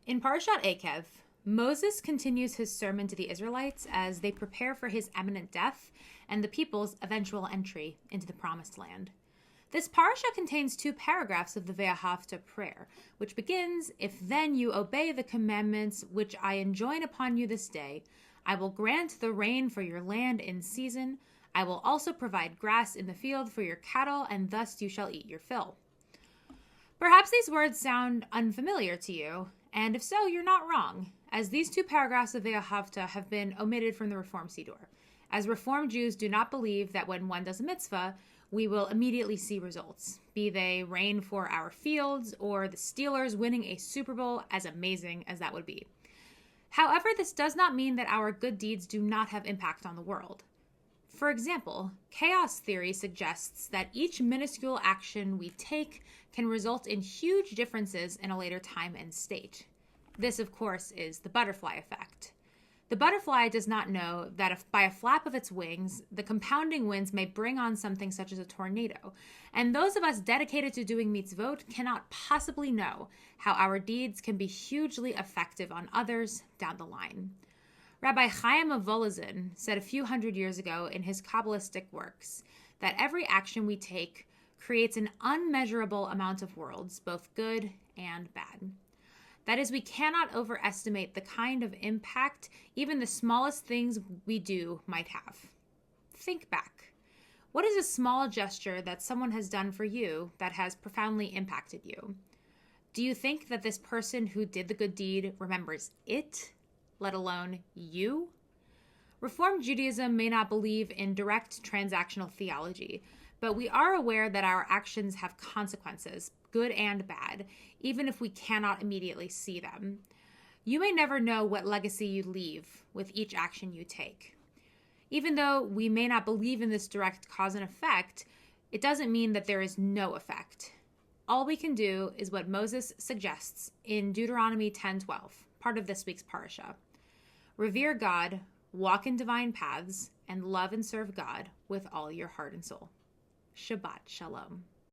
In Parashat Eikev, Moses continues his sermon to the Israelites as they prepare for his imminent death and the people's eventual entry into the Promised Land. This parasha contains 2 paragraphs of the Ve'ahavta prayer, which begins, "If then you obey the commandments which I enjoin upon you this day, I will grant the rain for your land in season. I will also provide grass in the field for your cattle, and thus you shall eat your fill." Perhaps these words sound unfamiliar to you, and if so, you're not wrong, as these 2 paragraphs of Ve'ahavta have been omitted from the Reform Siddur, as Reform Jews do not believe that when one does a mitzvah, we will immediately see results, be they rain for our fields or the Steelers winning a Super Bowl, as amazing as that would be. However, this does not mean that our good deeds do not have impact on the world. For example, chaos theory suggests that each minuscule action we take can result in huge differences in a later time and state. This, of course, is the butterfly effect. The butterfly does not know that if by a flap of its wings, the compounding winds may bring on something such as a tornado, and those of us dedicated to doing mitzvot cannot possibly know how our deeds can be hugely effective on others down the line. Rabbi Chayim of Volozyn said a few hundred years ago in his Kabbalistic works that every action we take creates an unmeasurable amount of worlds, both good and bad. That is, we cannot overestimate the kind of impact even the smallest things we do might have. Think back. What is a small gesture that someone has done for you that has profoundly impacted you? Do you think that this person who did the good deed remembers it, let alone you? Reform Judaism may not believe in direct transactional theology, but we are aware that our actions have consequences, good and bad, even if we cannot immediately see them. You may never know what legacy you leave with each action you take. Even though we may not believe in this direct cause and effect, it doesn't mean that there is no effect. All we can do is what Moses suggests in Deuteronomy 10:12, part of this week's parasha. Revere God, walk in divine paths, and love and serve God with all your heart and soul. Shabbat Shalom.